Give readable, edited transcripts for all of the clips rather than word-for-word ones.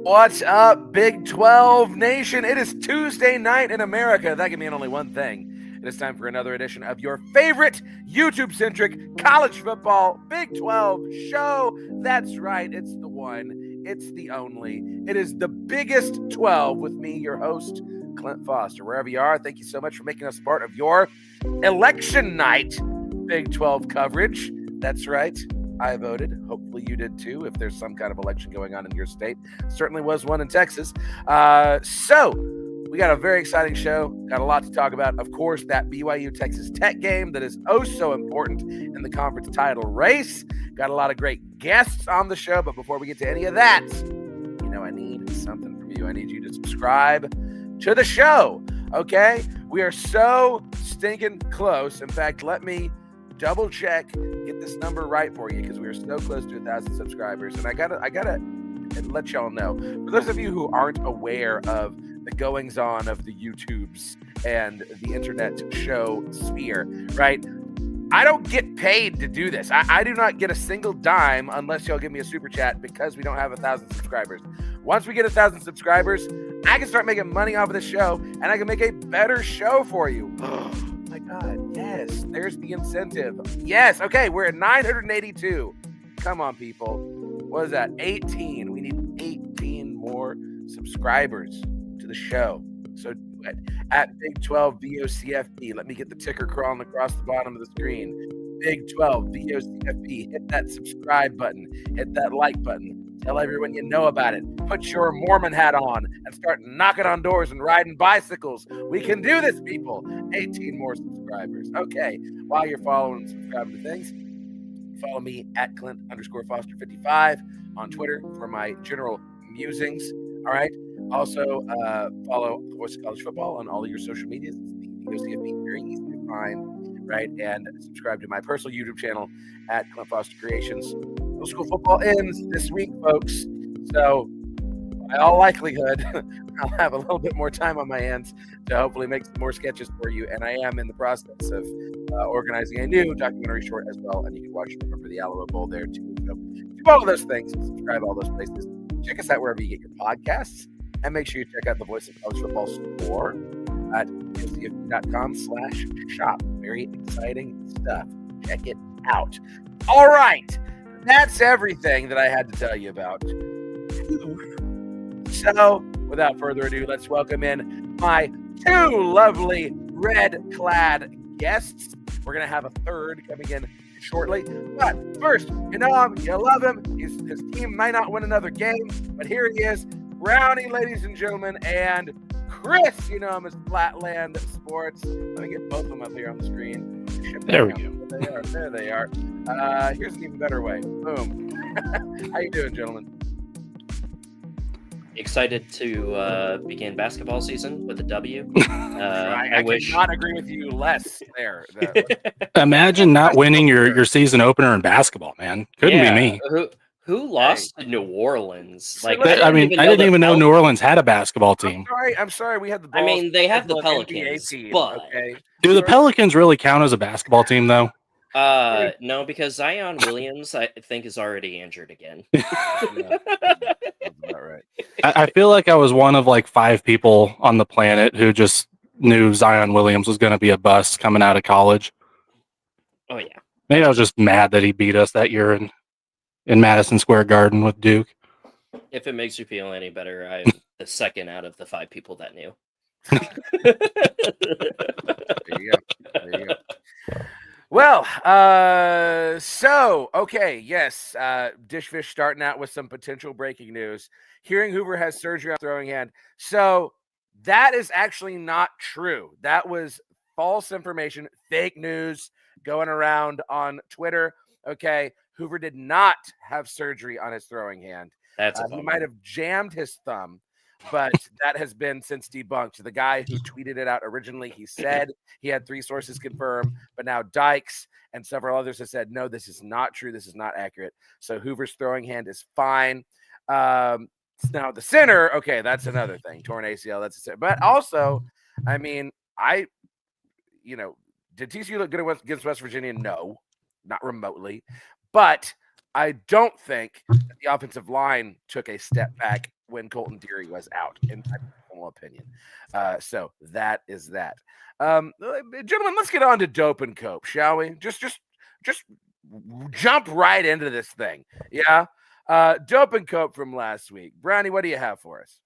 What's up, Big 12 Nation? It is Tuesday night in America. That can mean only one thing. It is time for another edition of your favorite YouTube-centric college football Big 12 show. That's right. It's the one. It's the only. It is the biggest 12 with me, your host, Clint Foster. Wherever you are, thank you so much for making us part of your election night Big 12 coverage. That's right. I voted. Hopefully you did too, if there's some kind of election going on in your state. Certainly was one in Texas. So we got a very exciting show. Got a lot to talk about. Of course, that BYU Texas Tech game that is oh so important in the conference title race. Got a lot of great guests on the show. But before we get to any of that, I need something from you. I need you to subscribe to the show. Okay? We are so stinking close. In fact, let me double check, get this number right for you, because we are so close to 1,000 subscribers. And I gotta let y'all know, for those of you who aren't aware of the goings on of the YouTubes and the internet show sphere, right? I don't get paid to do this. I do not get a single dime unless y'all give me a super chat, because we don't have 1,000 subscribers. Once we get 1,000 subscribers, I can start making money off of the show, and I can make a better show for you. My God, yes, there's the incentive. Yes, okay, we're at 982. Come on, people. What is that? 18. We need 18 more subscribers to the show. So do it at Big 12 VOCFP. Let me get the ticker crawling across the bottom of the screen. Big 12 VOCFP. Hit that subscribe button. Hit that like button. Tell everyone you know about it. Put your Mormon hat on and start knocking on doors and riding bicycles. We can do this, people. 18 more subscribers. Okay. While you're following and subscribing to things, follow me at Clint_Foster55 on Twitter for my general musings. All right. Also, follow Voice of College Football on all of your social medias. It's the VOCFP, very easy to find, right? And subscribe to my personal YouTube channel at Clint Foster Creations. Middle school football ends this week, folks. So, by all likelihood, I'll have a little bit more time on my hands to hopefully make some more sketches for you. And I am in the process of organizing a new documentary short as well. And you can watch Remember the Alamo Bowl there too. So, do all of those things. Subscribe all those places. Check us out wherever you get your podcasts. And make sure you check out the Voice of College Football store at UCFP.com/shop. Very exciting stuff. Check it out. All right. That's everything that I had to tell you about. So, without further ado, let's welcome in my two lovely red-clad guests. We're going to have a third coming in shortly. But first, you know him, you love him. His team might not win another game, but here he is, Brownie, ladies and gentlemen, and Chris, you know him as Flatland Sports. Let me get both of them up here on the screen. There we go. There they are. Here's an even better way. Boom. How you doing, gentlemen? Excited to begin basketball season with a W. I wish. could not agree with you less there. Imagine not winning your season opener in basketball, man. Couldn't be me. Who lost to New Orleans? I didn't even know New Orleans had a basketball team. I'm sorry. We had the. I mean, they have the Pelicans, Pelicans, but okay. Do the Pelicans really count as a basketball team, though? no, because Zion Williams, I think, is already injured again. Yeah, that's about right. I feel like I was one of like 5 people on the planet who just knew Zion Williams was going to be a bust coming out of college. Oh yeah. Maybe I was just mad that he beat us that year in Madison Square Garden with Duke. If it makes you feel any better, I'm the second out of the 5 people that knew. There you go. Well, okay, yes, Dishfish starting out with some potential breaking news. Hearing Hoover has surgery on throwing hand. So that is actually not true. That was false information, fake news going around on Twitter. Okay, Hoover did not have surgery on his throwing hand. He might have jammed his thumb, but that has been since debunked. The guy who tweeted it out originally, he said he had 3 sources confirm, but now Dykes and several others have said, no, this is not true. This is not accurate. So Hoover's throwing hand is fine. Now the center, okay, that's another thing. Torn ACL, that's a center. But also, I mean, did TCU look good against West Virginia? No, not remotely. But I don't think that the offensive line took a step back when Colton Deary was out, in my personal opinion. So that is that. Gentlemen, let's get on to dope and cope, shall we? Just jump right into this thing. Yeah. Dope and cope from last week. Brownie, what do you have for us?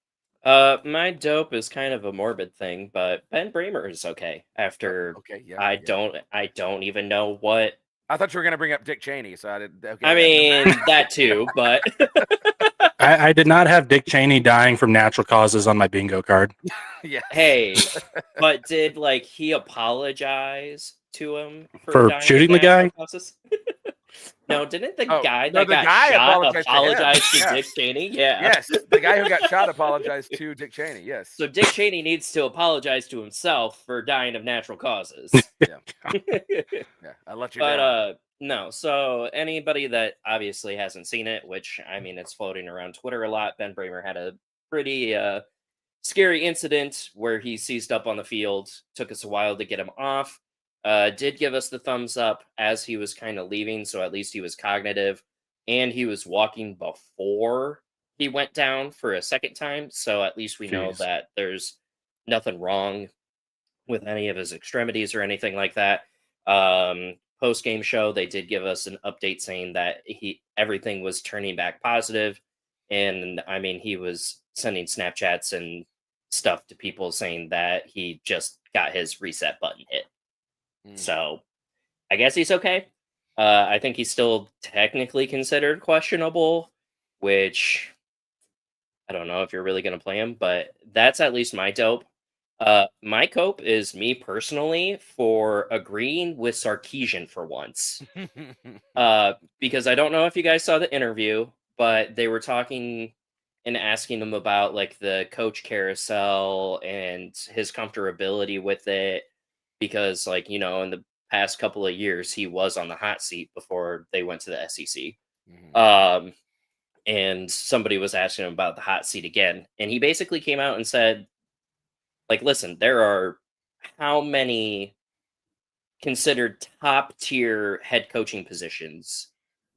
My dope is kind of a morbid thing, but Ben Bramer is okay after Okay, yeah. I yeah. don't even know what. I thought you were going to bring up Dick Cheney, so I didn't. Okay, I yeah. mean that too, but I did not have Dick Cheney dying from natural causes on my bingo card. Yes. hey, but did like he apologize to him For dying of shooting the natural guy? causes? No, didn't the Oh, guy no, that the got guy shot apologized to him. apologize to Yeah. Dick Cheney? Yeah. Yes, the guy who got shot apologized to Dick Cheney. Yes. So Dick Cheney needs to apologize to himself for dying of natural causes. Yeah, I'll let you But down. no. So anybody that obviously hasn't seen it, which I mean it's floating around Twitter a lot, Ben Bramer had a pretty scary incident where he seized up on the field. Took us a while to get him off. Did give us the thumbs up as he was kind of leaving, so at least he was cognitive, and he was walking before he went down for a second time. So at least we know Jeez. that there's nothing wrong with any of his extremities or anything like that. Post game show, they did give us an update saying that everything was turning back positive, and I mean he was sending Snapchats and stuff to people saying that he just got his reset button hit. So I guess he's okay. I think he's still technically considered questionable, which I don't know if you're really going to play him, but that's at least my dope. My cope is me personally for agreeing with Sarkeesian for once. Because I don't know if you guys saw the interview, but they were talking and asking him about like the coach carousel and his comfortability with it. Because like, in the past couple of years, he was on the hot seat before they went to the SEC. And somebody was asking him about the hot seat again. And he basically came out and said, like, listen, there are how many considered top tier head coaching positions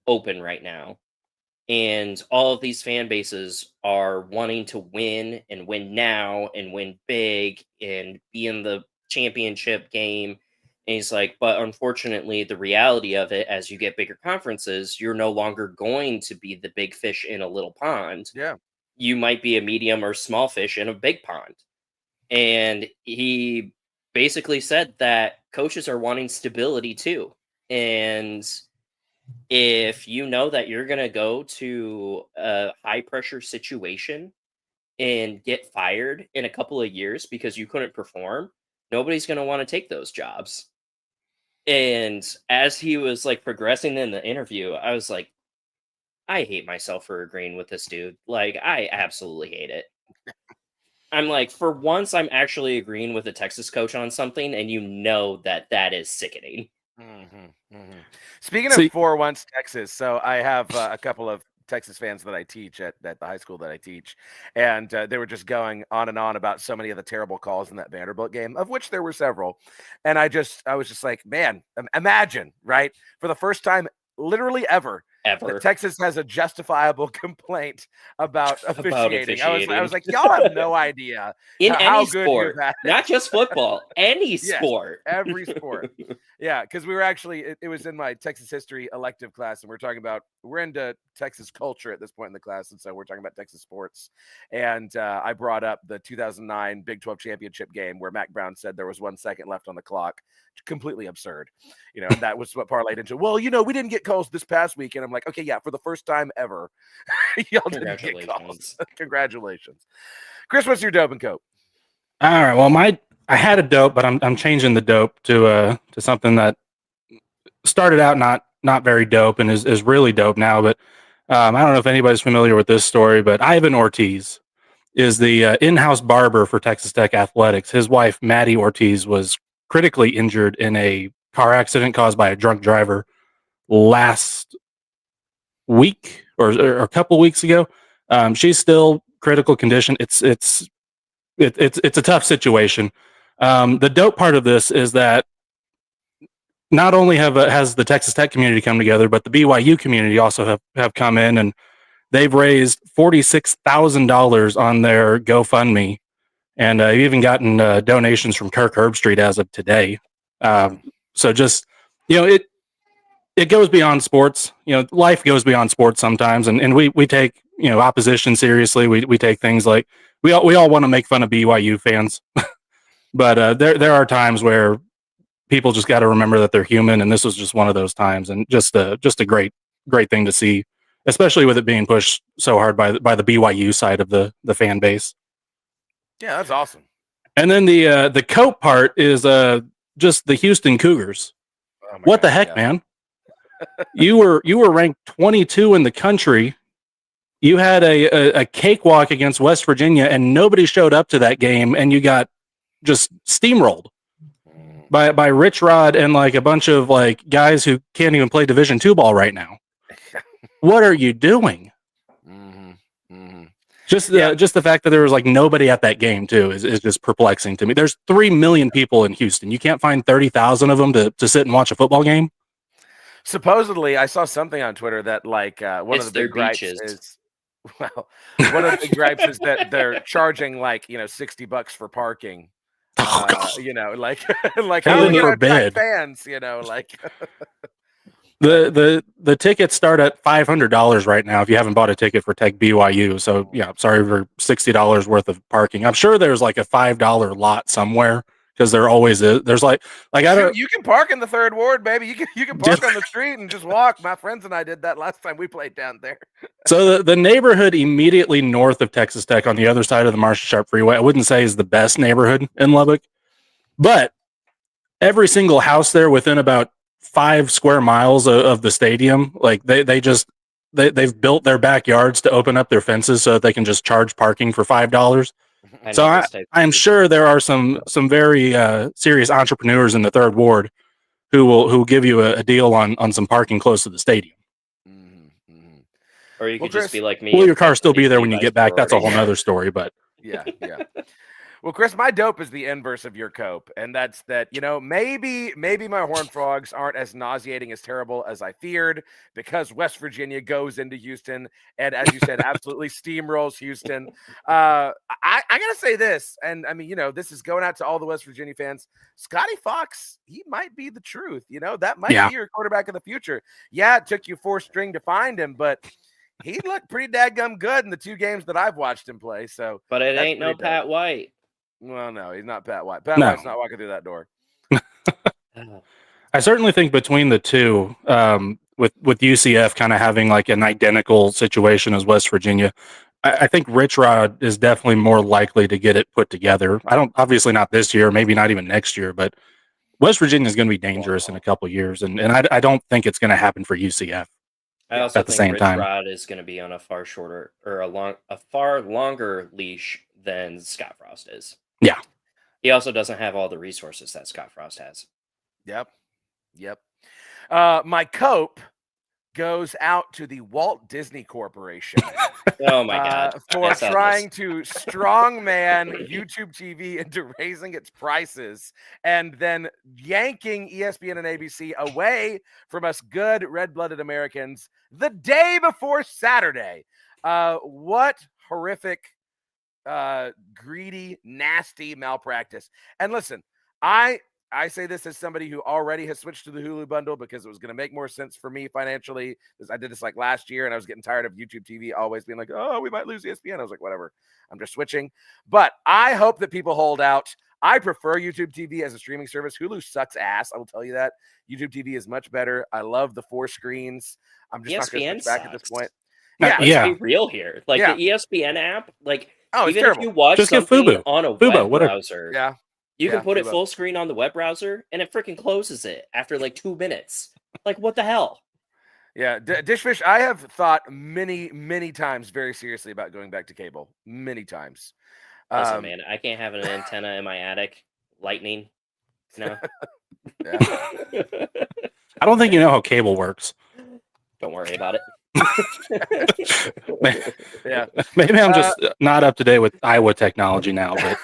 open right now. And all of these fan bases are wanting to win and win now and win big and be in the championship game. And he's like, but unfortunately, the reality of it, as you get bigger conferences, you're no longer going to be the big fish in a little pond. Yeah. You might be a medium or small fish in a big pond. And he basically said that coaches are wanting stability too. And if you know that you're going to go to a high pressure situation and get fired in a couple of years because you couldn't perform, nobody's going to want to take those jobs. And as he was like progressing in the interview, I was like, I hate myself for agreeing with this dude. Like, I absolutely hate it. I'm like, for once, I'm actually agreeing with a Texas coach on something, and you know that is sickening. Speaking of for once Texas, so I have a couple of Texas fans that I teach at the high school that I teach, and they were just going on and on about so many of the terrible calls in that Vanderbilt game, of which there were several. And I was just like, man, imagine, right? For the first time, literally ever, that Texas has a justifiable complaint about officiating. I was like, y'all have no idea in how any good sport, you've had it. not just football, any sport, every sport. Yeah, because we were actually it was in my Texas history elective class, and we're into Texas culture at this point in the class, and so we're talking about Texas sports. And I brought up the 2009 Big 12 championship game where Mac Brown said there was 1 second left on the clock. Completely absurd, and that was what parlayed into, well, we didn't get calls this past week, and I'm like, okay, yeah, for the first time ever, y'all didn't get calls. Congratulations, Chris. What's your dope and cope? All right, well, I had a dope, but I'm changing the dope to something that started out not very dope and is really dope now. But I don't know if anybody's familiar with this story, but Ivan Ortiz is the in-house barber for Texas Tech Athletics. His wife, Maddie Ortiz, was critically injured in a car accident caused by a drunk driver last week or a couple weeks ago. She's still critical condition. It's a tough situation. The dope part of this is that not only has the Texas Tech community come together, but the BYU community also have come in, and they've raised $46,000 on their GoFundMe, and even gotten donations from Kirk Herbstreit as of today. So just, it goes beyond sports. Life goes beyond sports sometimes, and we take opposition seriously. We take things like we all want to make fun of BYU fans, but there are times where people just got to remember that they're human, and this was just one of those times, and just a great thing to see, especially with it being pushed so hard by the BYU side of the fan base. Yeah, that's awesome. And then the coat part is just the Houston Cougars. Oh my What God, the heck, yeah. man? You were ranked 22 in the country. You had a cakewalk against West Virginia, and nobody showed up to that game, and you got just steamrolled by Rich Rod and like a bunch of like guys who can't even play Division II ball right now. What are you doing? Just the fact that there was like nobody at that game too is just perplexing to me. There's 3 million people in Houston. You can't find 30,000 of them to sit and watch a football game. Supposedly, I saw something on Twitter that like one of the big gripes is, well, one of the big gripes is that they're charging like $60 for parking. Like how are you gonna attract fans? Like the tickets start at $500 right now if you haven't bought a ticket for Tech BYU. So yeah, sorry for $60 worth of parking. I'm sure there's like a $5 lot somewhere, because there always is. There's like I don't. You can park in the third ward, baby. You can park on the street and just walk. My friends and I did that last time we played down there. So the neighborhood immediately north of Texas Tech on the other side of the Marshall Sharp Freeway, I wouldn't say is the best neighborhood in Lubbock, but every single house there within about 5 square miles of the stadium, like they've built their backyards to open up their fences so that they can just charge parking for $5. So I'm sure there are some very serious entrepreneurs in the third ward who will give you a deal on some parking close to the stadium. Or you could just be like me. Will your car still be there when you get back? That's a whole nother story, but yeah. Well, Chris, my dope is the inverse of your cope, and that's that, maybe my Horned Frogs aren't as nauseating, as terrible as I feared, because West Virginia goes into Houston and, as you said, absolutely steamrolls Houston. I gotta say this, and I mean, this is going out to all the West Virginia fans. Scotty Fox, he might be the truth. That might be your quarterback of the future. Yeah, it took you 4 string to find him, but he looked pretty dadgum good in the 2 games that I've watched him play. So, but it ain't no Pat White. Well, no, he's not Pat White. Pat White's not walking through that door. I certainly think between the two, with UCF kind of having like an identical situation as West Virginia, I think Rich Rod is definitely more likely to get it put together. Obviously not this year, maybe not even next year, but West Virginia is going to be dangerous in a couple of years, and I don't think it's going to happen for UCF. I also think Rich Rod is going to be on a far shorter or a far longer leash than Scott Frost is. Yeah. He also doesn't have all the resources that Scott Frost has. Yep. My cope goes out to the Walt Disney Corporation. Oh my God. For trying to strongman YouTube TV into raising its prices and then yanking ESPN and ABC away from us good red-blooded Americans the day before Saturday. What horrific, greedy, nasty malpractice. And listen, I say this as somebody who already has switched to the Hulu bundle because it was going to make more sense for me financially. I did this like last year, and I was getting tired of YouTube TV always being like, oh, we might lose ESPN. I was like, whatever, I'm just switching. But I hope that people hold out. I prefer YouTube TV as a streaming service. Hulu sucks ass. I will tell you that. YouTube TV is much better. I love the 4 screens. I'm just not going to switch back at this point. Let's be real here. Like the ESPN app, like even if you watch just something on a web whatever. browser, you can put it full screen on the web browser, and it freaking closes it after like 2 minutes. Like, what the hell? Yeah, Dishfish, I have thought many, many times very seriously about going back to cable. Many times. Listen, man, I can't have an antenna in my attic. Lightning. No. I don't think you know how cable works. Don't worry about it. Yeah. Maybe I'm just not up to date with Iowa technology now, but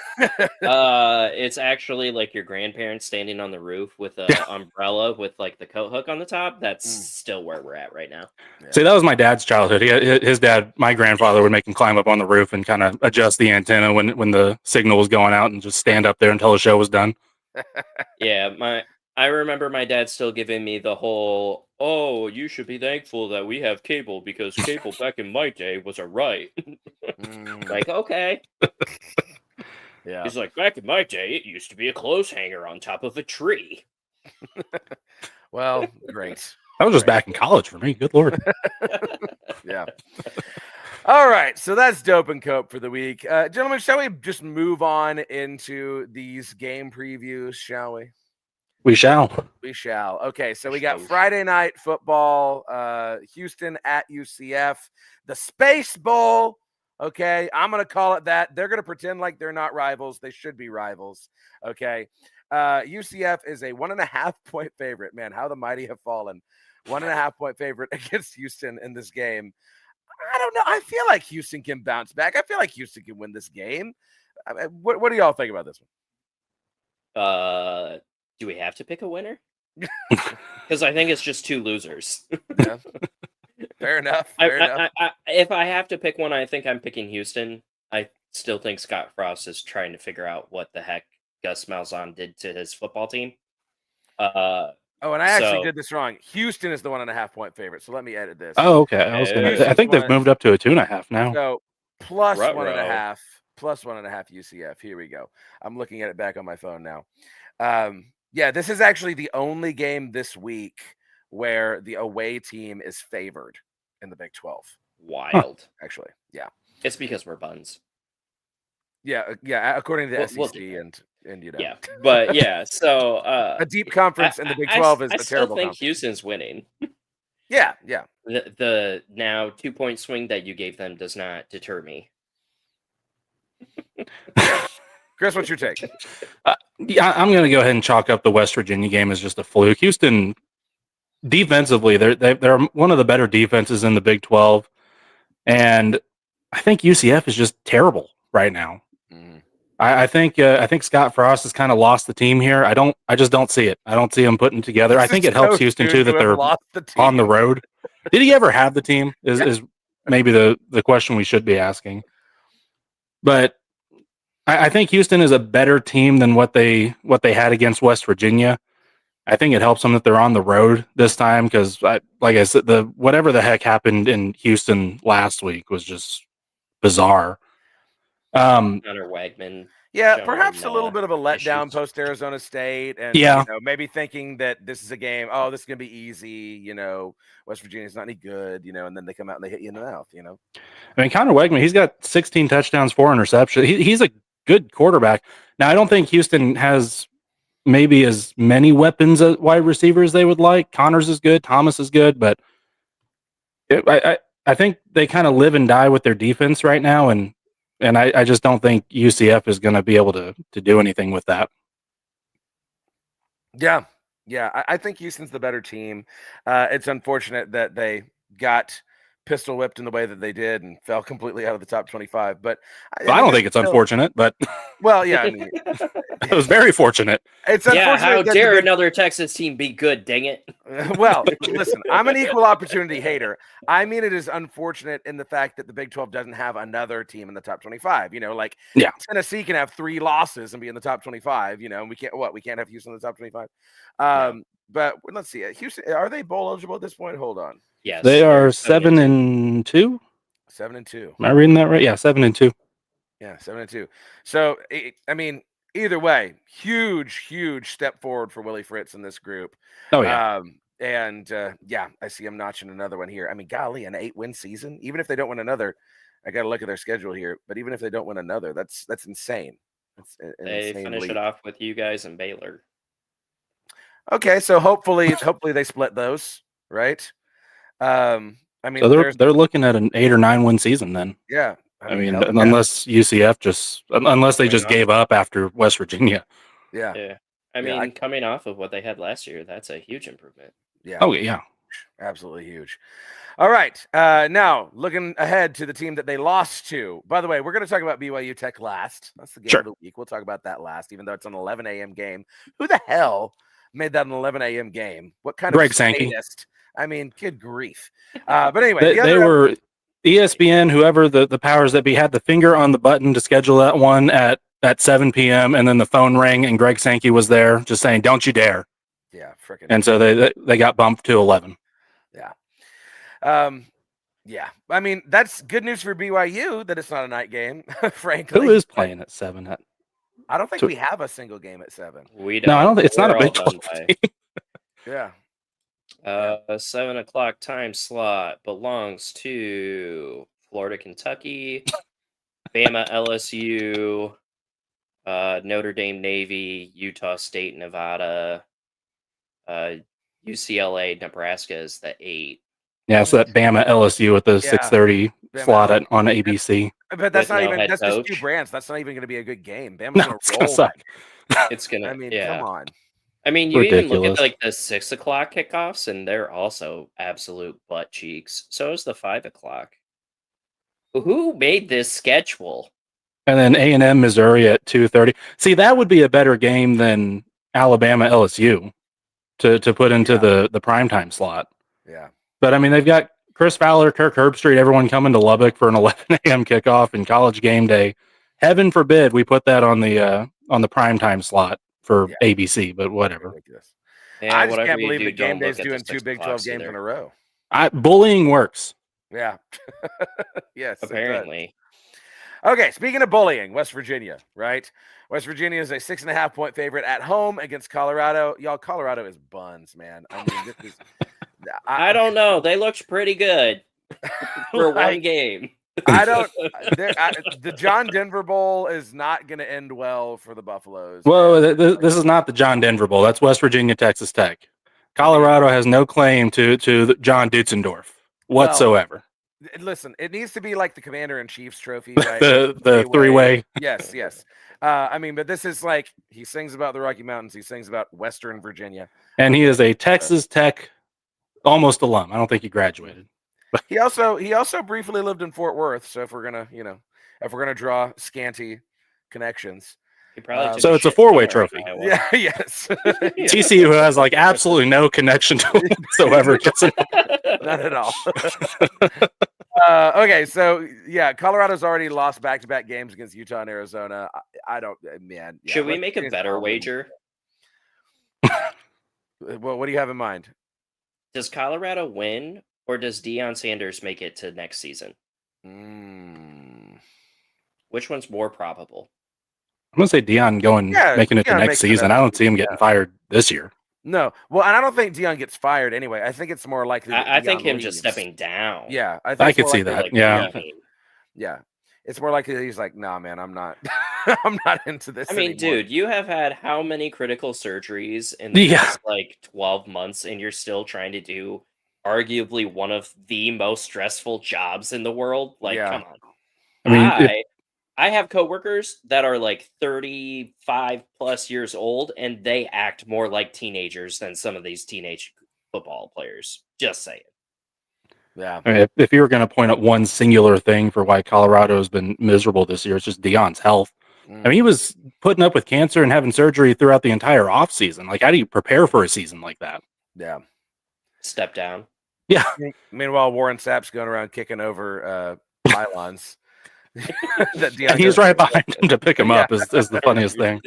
It's actually like your grandparents standing on the roof with an umbrella with like the coat hook on the top. That's still where we're at right now. Yeah. See, that was my dad's childhood. His dad, my grandfather, would make him climb up on the roof and kind of adjust the antenna when the signal was going out and just stand up there until the show was done. Yeah, I remember my dad still giving me the whole, "Oh, you should be thankful that we have cable because cable back in my day was a right." Like, okay. Yeah. He's like, back in my day, it used to be a clothes hanger on top of a tree. Well, great. That was just back in college for me. Good Lord. Yeah. All right. So that's Dope and Cope for the week. Gentlemen, shall we just move on into these game previews, shall we? We shall. We shall. Okay. So we got Friday night football, Houston at UCF, the Space Bowl. Okay. I'm going to call it that. They're going to pretend like they're not rivals. They should be rivals. Okay. UCF is a 1.5 point favorite. Man, how the mighty have fallen. 1.5 point favorite against Houston in this game. I don't know. I feel like Houston can bounce back. I feel like Houston can win this game. What do y'all think about this one? Do we have to pick a winner? Because I think it's just two losers. Yeah. Fair enough. If I have to pick one, I think I'm picking Houston. I still think Scott Frost is trying to figure out what the heck Gus Malzahn did to his football team. And I actually did this wrong. Houston is the 1.5 point favorite. So let me edit this. Oh, okay. I think they've moved up to a 2.5 now. So plus 1.5, plus 1.5 UCF. Here we go. I'm looking at it back on my phone now. Yeah, this is actually the only game this week where the away team is favored in the Big 12. Wild. Actually, yeah. It's because we're buns. Yeah, according to the SEC and you know. Yeah, but yeah, so a deep conference in the Big 12 is a terrible conference. I still think Houston's winning. Yeah. The now 2 point swing that you gave them does not deter me. Chris, what's your take? Yeah, I'm going to go ahead and chalk up the West Virginia game as just a fluke. Houston, defensively, they're one of the better defenses in the Big 12, and I think UCF is just terrible right now. I think Scott Frost has kind of lost the team here. I just don't see it. I don't see him putting together. I think it helps Houston too that they're on the road. Did he ever have the team? Is maybe the question we should be asking. But I think Houston is a better team than what they had against West Virginia. I think it helps them that they're on the road this time because, like I said, whatever the heck happened in Houston last week was just bizarre. Hunter Wagman. Yeah, perhaps a little bit of a letdown post Arizona State, and maybe thinking that this is a game. Oh, this is gonna be easy. West Virginia's not any good. And then they come out and they hit you in the mouth. I mean, Hunter Wagman, he's got 16 touchdowns, 4 interceptions. He's a good quarterback. Now, I don't think Houston has maybe as many weapons at wide receivers they would like. Connors is good, Thomas is good, but I think they kind of live and die with their defense right now, and I just don't think UCF is going to be able to do anything with that. Yeah, I think Houston's the better team. It's unfortunate that they got pistol whipped in the way that they did and fell completely out of the top 25. But I don't think it's unfortunate, but well, yeah, I mean, it was very fortunate. It's unfortunate. How dare another Texas team be good? Dang it! Well, listen, I'm an equal opportunity hater. I mean, it is unfortunate in the fact that the Big 12 doesn't have another team in the top 25. Tennessee can have 3 losses and be in the top 25. And we can't have Houston in the top 25. No. But let's see. Houston, are they bowl eligible at this point? Hold on. Yes, they are 7-2. 7-2. Am I reading that right? Yeah, 7-2. Yeah, 7-2. So, I mean, either way, huge step forward for Willie Fritz in this group. Oh yeah. I see him notching another one here. I mean, golly, an 8-win season. Even if they don't win another, I got to look at their schedule here. But even if they don't win another, that's insane. They finish it off with you guys and Baylor. Okay, so hopefully they split those, right? I mean, so they're looking at an 8 or 9 win season then. Yeah, I mean, unless UCF unless they just gave up after West Virginia. Yeah. I mean, coming off of what they had last year, that's a huge improvement. Yeah. Oh yeah. Absolutely huge. All right. Now, looking ahead to the team that they lost to. By the way, we're going to talk about BYU Tech last. That's the game Sure. of the week. We'll talk about that last, even though it's an 11 a.m. game. Who the hell made that an 11 a.m. game? What kind Greg of Sankey. sadist? I mean, good grief. But anyway, They were ESPN, whoever the powers that be, had the finger on the button to schedule that one at 7 p.m. and then the phone rang and Greg Sankey was there, just saying, "Don't you dare!" Yeah, freaking. And so they got bumped to 11. Yeah. Yeah. I mean, that's good news for BYU that it's not a night game, frankly. Who is playing at 7? I don't think we have a single game at 7. We don't. No, I don't think it's not a We're Big all 12 done team. Yeah. A 7 o'clock time slot belongs to Florida, Kentucky, Bama, LSU, Notre Dame, Navy, Utah State, Nevada, UCLA, Nebraska is the 8. Yeah, so that Bama LSU at the 6:30 Bama slot LSU. on ABC. But that's With not no even head that's just coach. 2 brands. That's not even going to be a good game. Bama's No, going it's to gonna roll. suck. It's gonna. I mean, yeah. come on. I mean, you even look Ridiculous. at like the 6 o'clock kickoffs, and they're also absolute butt cheeks. So is the 5 o'clock. Who made this schedule? And then A&M Missouri at 2:30. See, that would be a better game than Alabama LSU to put into the primetime slot. Yeah. But I mean, they've got Chris Fowler, Kirk Herbstreit, everyone coming to Lubbock for an 11 a.m. kickoff and College game day. Heaven forbid we put that on the primetime slot for ABC, but whatever. Ridiculous. Yeah, I just whatever can't you believe do, that Game don't Day's look at doing the 2 6 Big 12 o'clocks games either. in a row. Bullying works. Yeah. Yes. it does. Apparently. Okay, speaking of bullying, West Virginia, right? West Virginia is a 6.5-point favorite at home against Colorado. Y'all, Colorado is buns, man. I mean, this is. I don't know. They looked pretty good for one game. I don't. The John Denver Bowl is not going to end well for the Buffaloes. Well, this is not the John Denver Bowl. That's West Virginia, Texas Tech. Colorado has no claim to John Dutzendorf whatsoever. Listen, it needs to be like the Commander-in-Chief's trophy, right? the three-way. Yes, yes. I mean, but this is like he sings about the Rocky Mountains. He sings about Western Virginia. And he is a Texas Tech almost alum. I don't think he graduated. He also briefly lived in Fort Worth. So if we're gonna draw scanty connections, He probably took so it's a 4-way trophy. yeah, yes, TCU, who has like absolutely no connection to it whatsoever, not at all. Okay, so yeah, Colorado's already lost back-to-back games against Utah and Arizona. I don't, man. Yeah, Should we make a better wager? Well, what do you have in mind? Does Colorado win, or does Deion Sanders make it to next season? Which one's more probable? I'm gonna say Deion making it to next season. I don't see him getting fired this year. No, well, and I don't think Deion gets fired anyway. I think it's more likely. I think him just stepping down. Yeah, I could see that. Like, yeah. It's more likely that he's like, nah, man, I'm not. I'm not into this. I mean, anymore. dude, you have had how many critical surgeries in the past like 12 months, and you're still trying to do arguably one of the most stressful jobs in the world? Like, come on. I mean, I have coworkers that are like 35 plus years old, and they act more like teenagers than some of these teenage football players. Just saying. Yeah. I mean, if you were going to point out one singular thing for why Colorado has been miserable this year, it's just Deion's health. I mean, he was putting up with cancer and having surgery throughout the entire offseason. Like, how do you prepare for a season like that? Yeah. Step down. Yeah. Meanwhile, Warren Sapp's going around kicking over pylons. And he's right behind him to pick him up is the funniest thing.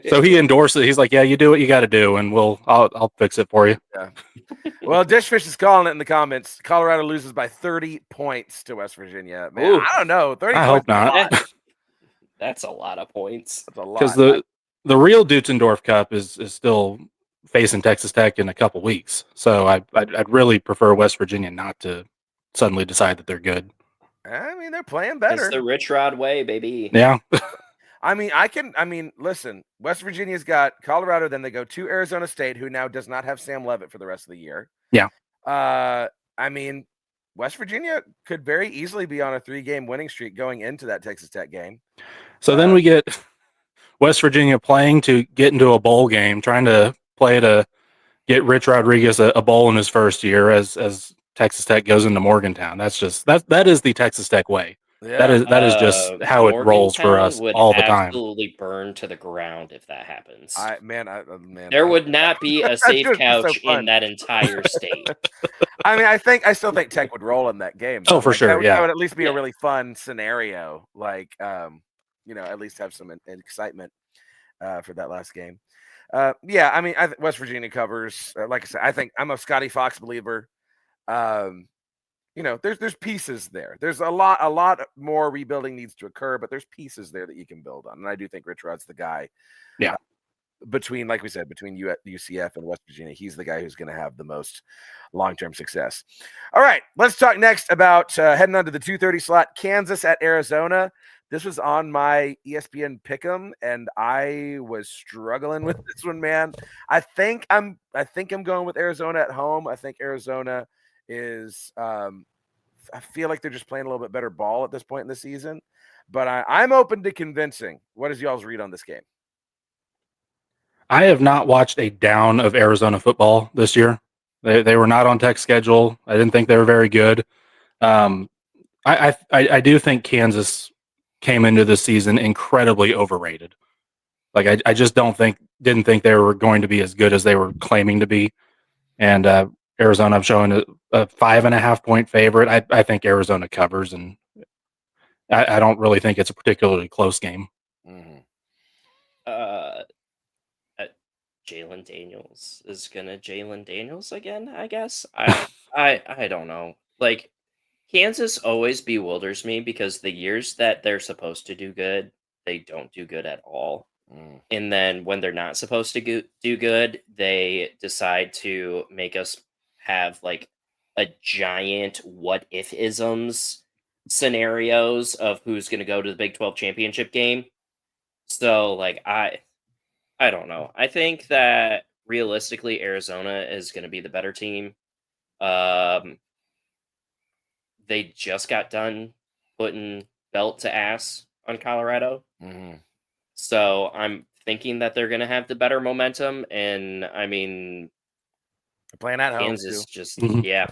So he endorsed it. He's like, yeah, you do what you got to do, and I'll fix it for you. Yeah. Well, Dishfish is calling it in the comments. Colorado loses by 30 points to West Virginia. Man, Ooh. I don't know. 30 I points hope not. That's a lot of points. That's a lot. Because the real Dutzendorf Cup is still facing Texas Tech in a couple weeks. So I'd really prefer West Virginia not to suddenly decide that they're good. I mean, they're playing better. It's the Rich Rod way, baby. Yeah. I mean, listen, West Virginia's got Colorado, then they go to Arizona State, who now does not have Sam Leavitt for the rest of the year. Yeah. I mean, West Virginia could very easily be on a 3-game winning streak going into that Texas Tech game. So then we get West Virginia playing to get into a bowl game, trying to play at get Rich Rodriguez a bowl in his first year as Texas Tech goes into Morgantown. That is the Texas Tech way. That is just how it rolls for Morgantown us would all the time. absolutely burn to the ground if that happens. Man, there would not be a safe would be so couch fun. in that entire state. I mean, I still think Tech would roll in that game. Oh, for Like, sure, that would at least be a Yeah. really fun scenario. Like, at least have some excitement for that last game. Yeah, I mean, West Virginia covers. Like I said, I think I'm a Scotty Fox believer. There's pieces there. There's a lot more rebuilding needs to occur, but there's pieces there that you can build on. And I do think Rich Rod's the guy. Yeah. Between UCF and West Virginia, he's the guy who's going to have the most long-term success. All right, let's talk next about heading on to the 2:30 slot, Kansas at Arizona. This was on my ESPN pick'em, and I was struggling with this one, man. I think I'm going with Arizona at home. I think Arizona is. I feel like they're just playing a little bit better ball at this point in the season, but I'm open to convincing. What is y'all's read on this game? I have not watched a down of Arizona football this year. They were not on Tech's schedule. I didn't think they were very good. I do think Kansas came into this season incredibly overrated. Like I just didn't think they were going to be as good as they were claiming to be. And Arizona, I'm showing a 5.5 point favorite. I think Arizona covers, and I don't really think it's a particularly close game. Mm-hmm. Jalen Daniels is gonna Jalen Daniels again, I guess. I don't know. Like, Kansas always bewilders me because the years that they're supposed to do good, they don't do good at all. And then when they're not supposed to do good, they decide to make us have like a giant what if isms scenarios of who's going to go to the Big 12 championship game. So like I don't know. I think that realistically Arizona is going to be the better team. They just got done putting belt to ass on Colorado. Mm-hmm. So I'm thinking that they're going to have the better momentum. And I mean, they're playing at home Kansas too. just, Mhm. yeah.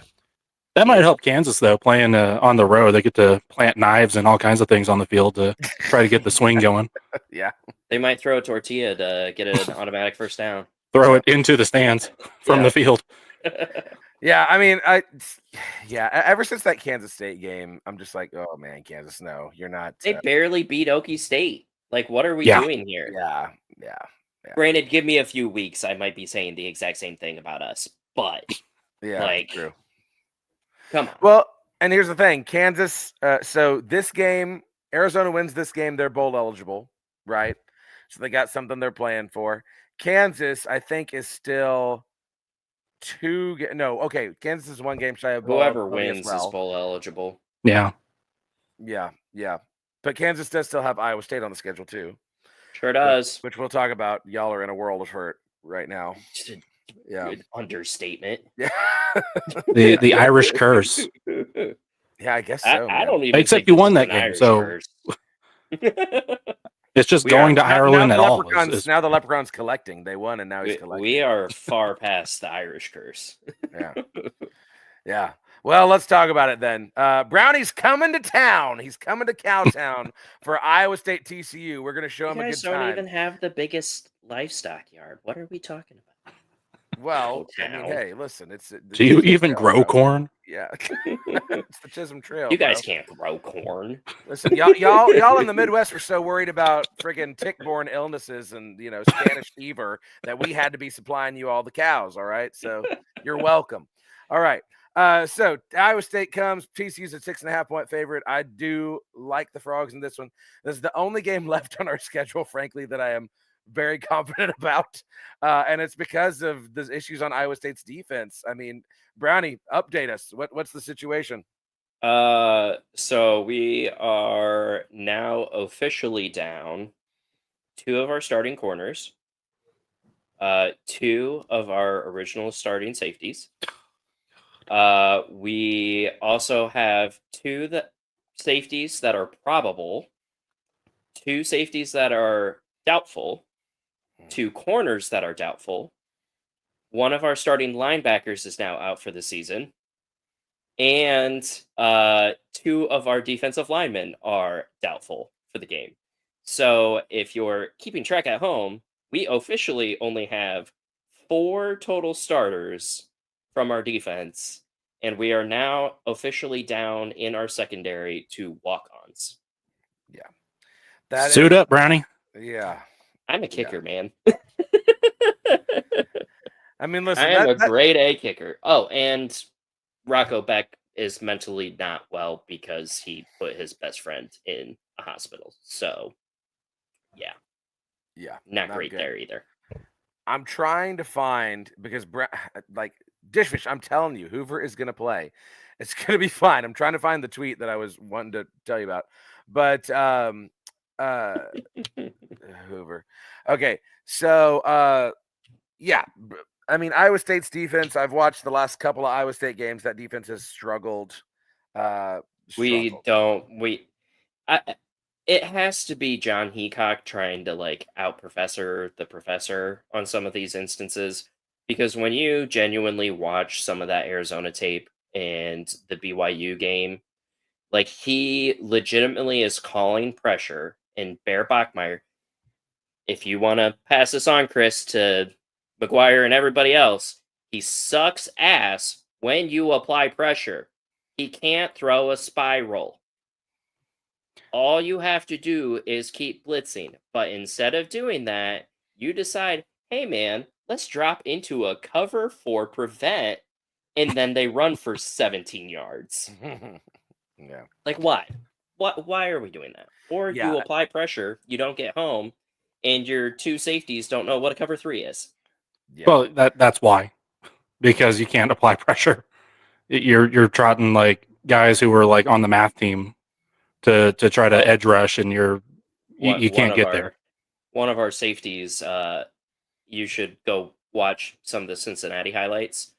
That might help Kansas, though, playing on the road. They get to plant knives and all kinds of things on the field to try to get the swing going. Yeah. They might throw a tortilla to get an automatic first down. Throw it into the stands from the field. Yeah, I mean, ever since that Kansas State game, I'm just like, oh man, Kansas, no, you're not. They barely beat Okie State. Like, what are we doing here? Yeah. Granted, give me a few weeks, I might be saying the exact same thing about us, but true. Come on. Well, and here's the thing, Kansas. So this game, Arizona wins this game, they're bowl eligible, right? So they got something they're playing for. Kansas, I think, is still Kansas is one game shy of bowl. Whoever wins is bowl eligible. Yeah. But Kansas does still have Iowa State on the schedule too. Sure does. Which we'll talk about. Y'all are in a world of hurt right now. Yeah. Good understatement. Yeah. the Irish curse. Yeah, I guess so. I don't even. Except you won that game, Irish so curse. it's just going to Ireland at all. Now the Leprechaun's collecting. They won, and now he's collecting. We are far past the Irish curse. Yeah. Well, let's talk about it then. Brownie's coming to town. He's coming to Cowtown for Iowa State TCU. We're going to show him a good time. You guys don't even have the biggest livestock yard. What are we talking about? Well, I mean, hey, listen. Do you even grow corn? Yeah, it's the Chisholm Trail. You guys can't grow corn. Listen, y'all in the Midwest were so worried about friggin' tick-borne illnesses and Spanish fever that we had to be supplying you all the cows. All right, so you're welcome. All right. So Iowa State comes. TCU's a 6.5 point favorite. I do like the Frogs in this one. This is the only game left on our schedule, frankly, that I am very confident about. And it's because of the issues on Iowa State's defense. I mean, Brownie, update us. What's the situation? So we are now officially down 2 of our starting corners, 2 of our original starting safeties. We also have 2 safeties that are probable, 2 safeties that are doubtful, 2 corners that are doubtful, one of our starting linebackers is now out for the season, and two of our defensive linemen are doubtful for the game. So if you're keeping track at home, we officially only have 4 total starters from our defense, and we are now officially down in our secondary to walk-ons. That Suit is, up, Brownie. yeah. I'm a kicker, man. I mean, I listen, am a that grade A kicker. Oh, and Rocco Beck is mentally not well because he put his best friend in a hospital. So, yeah, not great good. there either. I'm trying to find because like Dishfish, I'm telling you, Hoover is going to play. It's going to be fine. I'm trying to find the tweet that I was wanting to tell you about, but Hoover. Okay, so yeah, I mean Iowa State's defense. I've watched the last couple of Iowa State games. That defense has struggled. It has to be John Heacock trying to like out professor the professor on some of these instances, because when you genuinely watch some of that Arizona tape and the BYU game, like he legitimately is calling pressure, and Bear Bachmeier, if you want to pass this on, Chris, to McGuire and everybody else, he sucks ass when you apply pressure. He can't throw a spiral. All you have to do is keep blitzing. But instead of doing that, you decide, hey man, let's drop into a cover 4 prevent, and then they run for 17 yards. Yeah. Like why? Why are we doing that? Or you apply pressure, you don't get home, and your 2 safeties don't know what a cover 3 is. Yeah. Well, that's why, because you can't apply pressure. You're trotting like guys who were like on the math team to try to edge rush, and you can't get there. One of our safeties, you should go watch some of the Cincinnati highlights.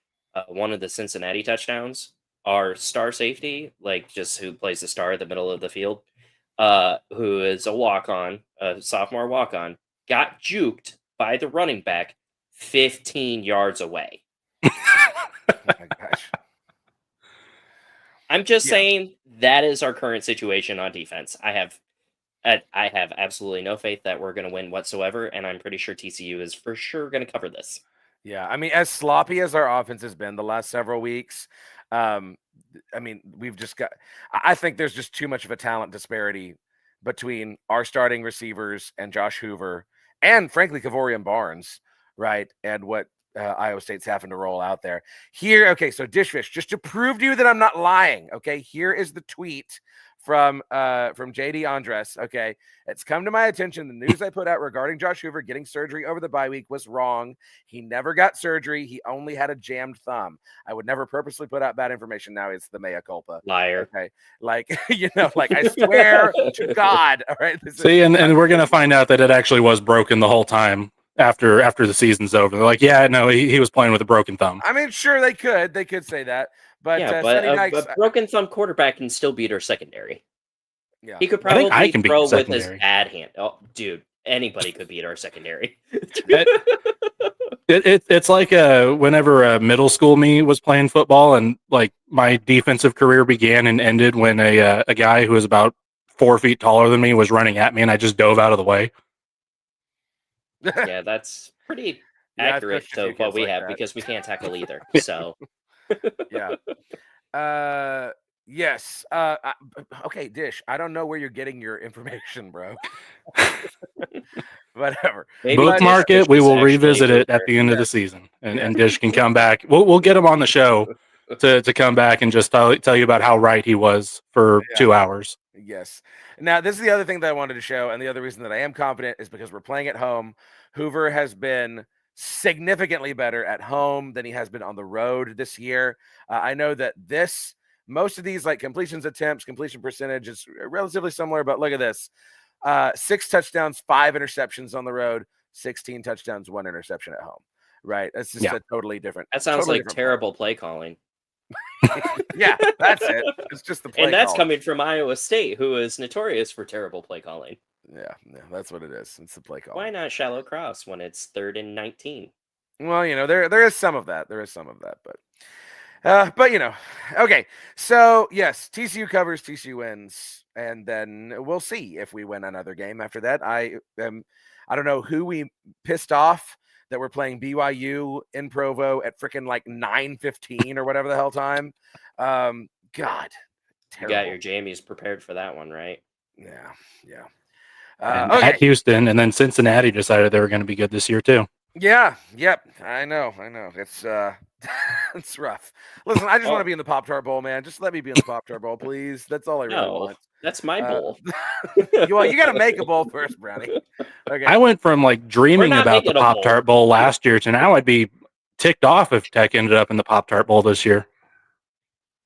One of the Cincinnati touchdowns, our star safety, like just who plays the star in the middle of the field, who is a walk-on, a sophomore walk-on, got juked by the running back 15 yards away. Oh my gosh. I'm just saying that is our current situation on defense. I have absolutely no faith that we're going to win whatsoever, and I'm pretty sure TCU is for sure going to cover this. Yeah, I mean, as sloppy as our offense has been the last several weeks, I mean, we've just got. I think there's just too much of a talent disparity between our starting receivers and Josh Hoover, and frankly, Kavorian Barnes, right? And what Iowa State's having to roll out there. Here, okay, so Dishfish, just to prove to you that I'm not lying, okay, here is the tweet from JD Andres. Okay, it's come to my attention the news I put out regarding Josh Hoover getting surgery over the bye week was wrong. He never got surgery. He only had a jammed thumb. I would never purposely put out bad information. Now it's the mea culpa. Liar. Okay, like like I swear to God. All right. See, and we're gonna find out that it actually was broken the whole time after the season's over. They're like, yeah, no, he was playing with a broken thumb. I mean, sure, they could say that. But yeah, but a broken thumb quarterback can still beat our secondary. Yeah, he could probably throw with his secondary. bad hand. Oh, dude, anybody could beat our secondary. It's like whenever middle school me was playing football, and like my defensive career began and ended when a guy who was about 4 feet taller than me was running at me, and I just dove out of the way. Yeah, that's pretty accurate to what we have because we can't tackle either. So. Yeah. Yes. Okay, Dish. I don't know where you're getting your information, bro. Whatever. Bookmark it. We will revisit it at the end of the season, and Dish can come back. We'll get him on the show to come back and just tell you about how right he was for 2 hours. Yes. Now, this is the other thing that I wanted to show, and the other reason that I am confident is because we're playing at home. Hoover has been significantly better at home than he has been on the road this year. I know that most of these like completions attempts, completion percentage is relatively similar, but look at this. 6 touchdowns, 5 interceptions on the road, 16 touchdowns, 1 interception at home. Right? That's just a totally different. That sounds like terrible play calling. Yeah, that's it. It's just the play and that's call. coming from Iowa State, who is notorious for terrible play calling. Yeah, that's what it is. It's the play call. Why not shallow cross when it's 3rd and 19? Well, there is some of that. There is some of that, but okay. So yes, TCU covers, TCU wins, and then we'll see if we win another game after that. I don't know who we pissed off that we're playing BYU in Provo at freaking like 9:15 or whatever the hell time. God, You terrible. got your Jamies prepared for that one, right? Yeah. And Okay. at Houston, and then Cincinnati decided they were going to be good this year too. Yeah. Yep. I know. It's it's rough. Listen, I just want to be in the Pop-Tart Bowl, man. Just let me be in the Pop-Tart Bowl, please. That's all I really No, want. that's my bowl. You got to make a bowl first, Brownie. Okay. I went from like dreaming not about the making a bowl. Pop-Tart Bowl last year to now I'd be ticked off if Tech ended up in the Pop-Tart Bowl this year.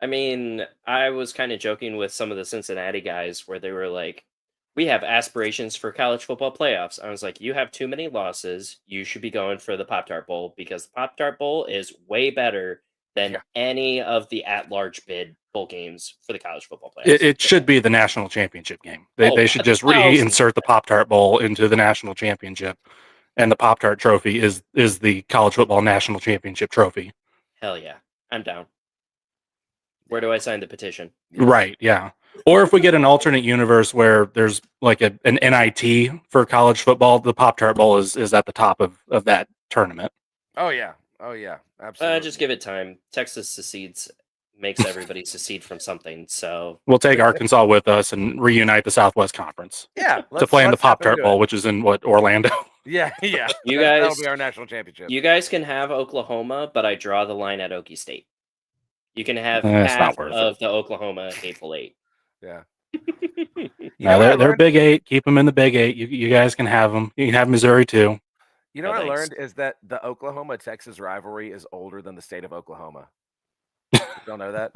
I mean, I was kind of joking with some of the Cincinnati guys where they were like, we have aspirations for college football playoffs. I was like, you have too many losses. You should be going for the Pop-Tart Bowl because the Pop-Tart Bowl is way better than any of the at-large bid bowl games for the college football playoffs. It should be the national championship game. They should just 1,000%. reinsert the Pop-Tart Bowl into the national championship. And the Pop-Tart trophy is the college football national championship trophy. Hell yeah. I'm down. Where do I sign the petition? Right, yeah. Or if we get an alternate universe where there's like an NIT for college football, the Pop-Tart Bowl is at the top of that tournament. Oh yeah, absolutely. Just give it time. Texas secedes, makes everybody secede from something. So we'll take Arkansas with us and reunite the Southwest Conference. Yeah, to play in the Pop-Tart Bowl, which is in Orlando. Yeah. You guys, that'll be our national championship. You guys can have Oklahoma, but I draw the line at Okie State. You can have It's half not worth of the Oklahoma Hateful Eight. Yeah. They're Big 8. Keep them in the Big 8. You guys can have them. You can have Missouri too. You know what I learned is that the Oklahoma-Texas rivalry is older than the state of Oklahoma. You don't know that?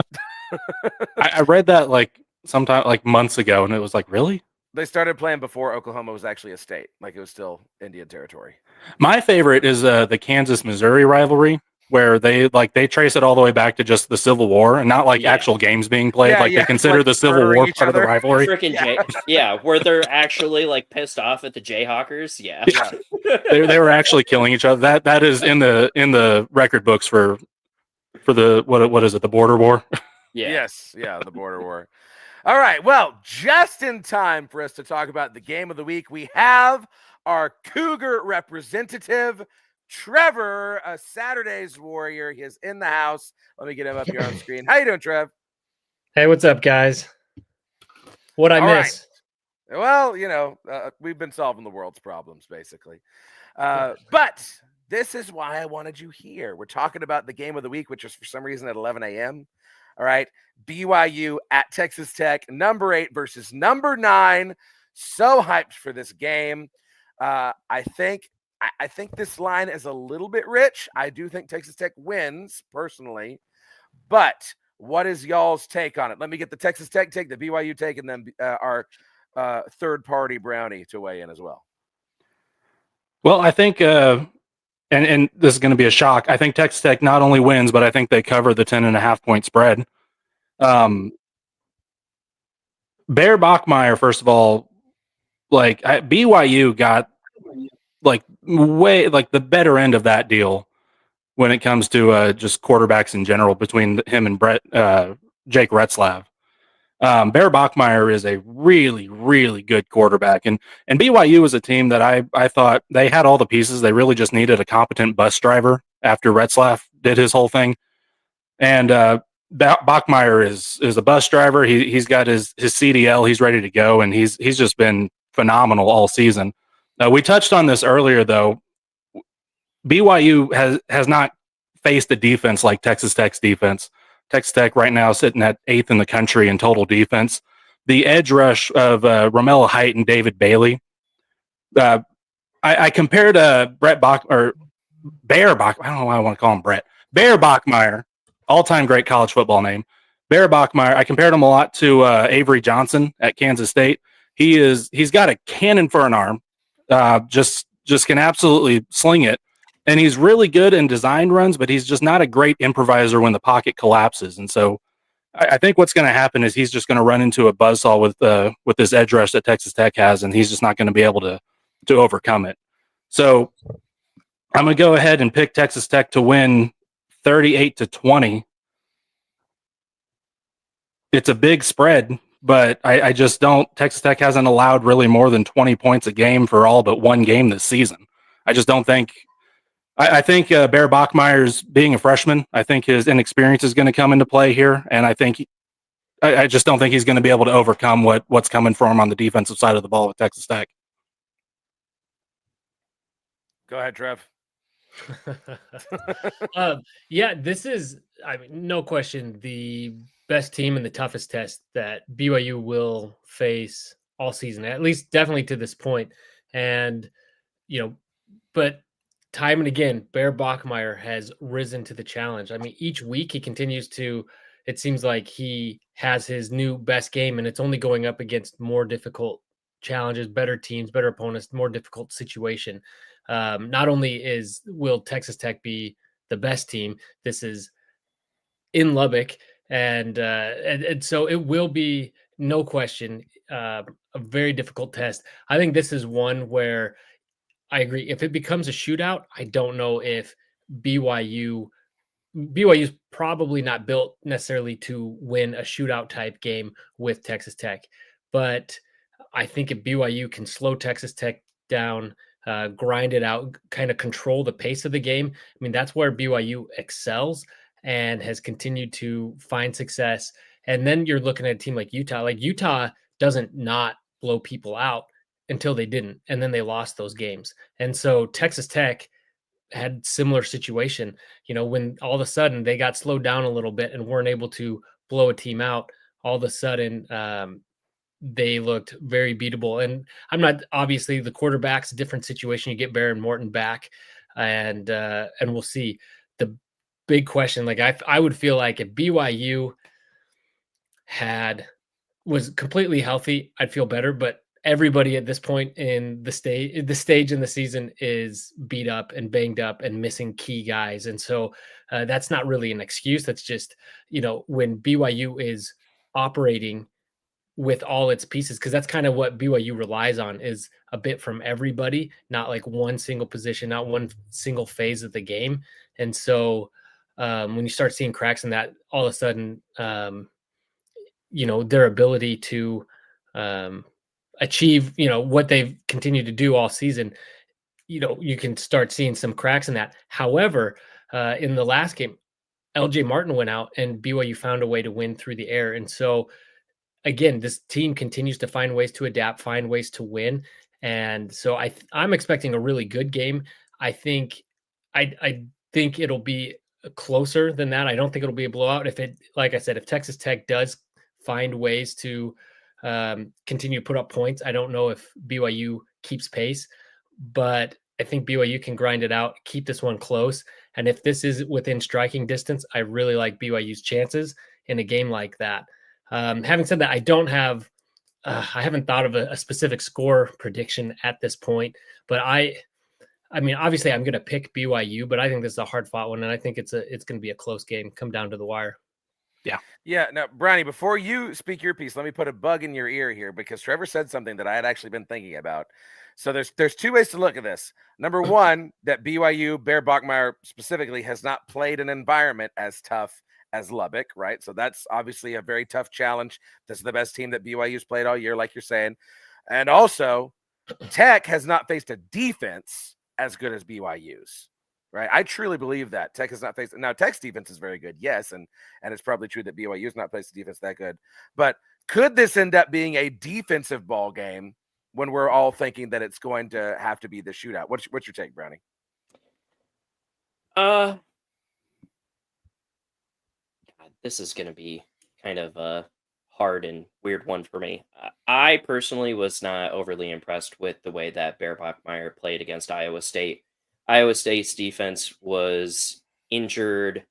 I read that like sometime like months ago, and it was like, really? They started playing before Oklahoma was actually a state. Like it was still Indian territory. My favorite is the Kansas-Missouri rivalry, where they trace it all the way back to just the Civil War and not like actual games being played. They consider like the Civil War part of the rivalry. Where they're actually like pissed off at the Jayhawkers. Yeah. they were actually killing each other. That is in the record books for the what is it, the border war? Yeah. Yes, the border war. All right, well, just in time for us to talk about the game of the week, we have our Cougar representative, Trevor, a Saturday's Warrior. He is in the house. Let me get him up here on screen. How you doing, Trev? Hey, what's up, guys? What'd I miss? Right. Well, we've been solving the world's problems, basically. But this is why I wanted you here. We're talking about the game of the week, which is for some reason at 11 a.m. All right. BYU at Texas Tech, number 8 versus number 9. So hyped for this game. I think this line is a little bit rich. I do think Texas Tech wins personally, but what is y'all's take on it? Let me get the Texas Tech take, the BYU take, and then our third party Brownie to weigh in as well. Well, I think, and this is going to be a shock. I think Texas Tech not only wins, but I think they cover the 10.5-point spread. Bear Bachmeier, first of all, BYU got way the better end of that deal when it comes to just quarterbacks in general between him and Jake Retzlaff. Bear Bachmeier is a really, really good quarterback, and BYU was a team that I thought they had all the pieces. They really just needed a competent bus driver after Retzlaff did his whole thing, and Bachmeier is a bus driver. He's got his CDL. He's ready to go, and he's just been phenomenal all season. We touched on this earlier, though. BYU has not faced a defense like Texas Tech's defense. Texas Tech right now sitting at 8th in the country in total defense. The edge rush of Romello Height and David Bailey. I compared Bear Bach. I don't know why I want to call him Brett. Bear Bachmeier, all-time great college football name. Bear Bachmeier. I compared him a lot to Avery Johnson at Kansas State. He's got a cannon for an arm. Just can absolutely sling it. And he's really good in design runs, but he's just not a great improviser when the pocket collapses. And so I think what's going to happen is he's just going to run into a buzzsaw with this edge rush that Texas Tech has, and he's just not going to be able to overcome it. So I'm going to go ahead and pick Texas Tech to win 38-20. It's a big spread, but I just don't. Texas Tech hasn't allowed really more than 20 points a game for all but one game this season. I just don't think. I think Bear Bachmeier's being a freshman. I think his inexperience is going to come into play here, and I just don't think he's going to be able to overcome what's coming for him on the defensive side of the ball with Texas Tech. Go ahead, Trev. Yeah, this is, I mean, no question, the best team and the toughest test that BYU will face all season, at least definitely to this point. And, but time and again, Bear Bachmeier has risen to the challenge. I mean, each week he continues to, it seems like he has his new best game, and it's only going up against more difficult challenges, better teams, better opponents, more difficult situation. Not only will Texas Tech be the best team, this is in Lubbock, and so it will be, no question, a very difficult test. I think this is one where I agree. If it becomes a shootout, I don't know if BYU's probably not built necessarily to win a shootout type game with Texas Tech, but I think if BYU can slow Texas Tech down, grind it out, kind of control the pace of the game, I mean, that's where BYU excels and has continued to find success. And then you're looking at a team like Utah. Like, Utah doesn't not blow people out until they didn't, and then they lost those games. And so Texas Tech had similar situation, when all of a sudden they got slowed down a little bit and weren't able to blow a team out. All of a sudden, they looked very beatable. And I'm not, obviously the quarterback's a different situation. You get Baron Morton back, and we'll see. The big question, like I would feel like if BYU was completely healthy, I'd feel better. But everybody at this point in the stage in the season is beat up and banged up and missing key guys. And so that's not really an excuse. That's just, when BYU is operating with all its pieces, because that's kind of what BYU relies on, is a bit from everybody, not like one single position, not one single phase of the game. And so when you start seeing cracks in that, all of a sudden, their ability to achieve, what they've continued to do all season, you can start seeing some cracks in that. However, in the last game, LJ Martin went out and BYU found a way to win through the air. And so again, this team continues to find ways to adapt, find ways to win. And so I'm expecting a really good game. I think it'll be closer than that. I don't think it'll be a blowout. Like I said, if Texas Tech does find ways to continue to put up points, I don't know if BYU keeps pace, but I think BYU can grind it out, keep this one close. And if this is within striking distance, I really like BYU's chances in a game like that. Having said that, I haven't thought of a specific score prediction at this point, but I mean, obviously I'm going to pick BYU, but I think this is a hard fought one. And I think it's going to be a close game, come down to the wire. Yeah. Now, Brownie, before you speak your piece, let me put a bug in your ear here, because Trevor said something that I had actually been thinking about. So there's two ways to look at this. Number one, that BYU, Bear Bachmeier specifically, has not played an environment as tough as Lubbock, right? So that's obviously a very tough challenge. This is the best team that BYU's played all year, like you're saying. And also, Tech has not faced a defense as good as BYU's. Right, I truly believe that Tech has not faced. Now, Tech's defense is very good, yes, and it's probably true that BYU has not faced a defense that good. But could this end up being a defensive ball game when we're all thinking that it's going to have to be the shootout? What's your take, Brownie? God, this is going to be kind of a hard and weird one for me. I personally was not overly impressed with the way that Bear Bachmeier played against Iowa State. Iowa State's defense was injured.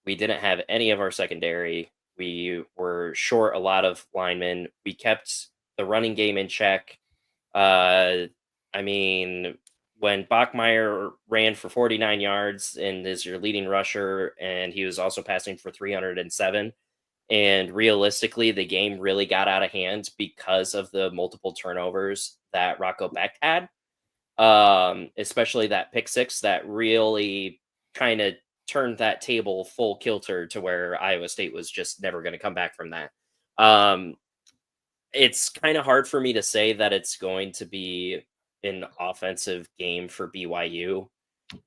We didn't have any of our secondary. We were short a lot of linemen. We kept the running game in check. I mean, when Bachmeier ran for 49 yards and is your leading rusher, and he was also passing for 307, and realistically, the game really got out of hand because of the multiple turnovers that Rocco Beck had. especially that pick six that really kind of turned that table full kilter to where Iowa State was just never going to come back from that. It's kind of hard for me to say that it's going to be an offensive game for BYU.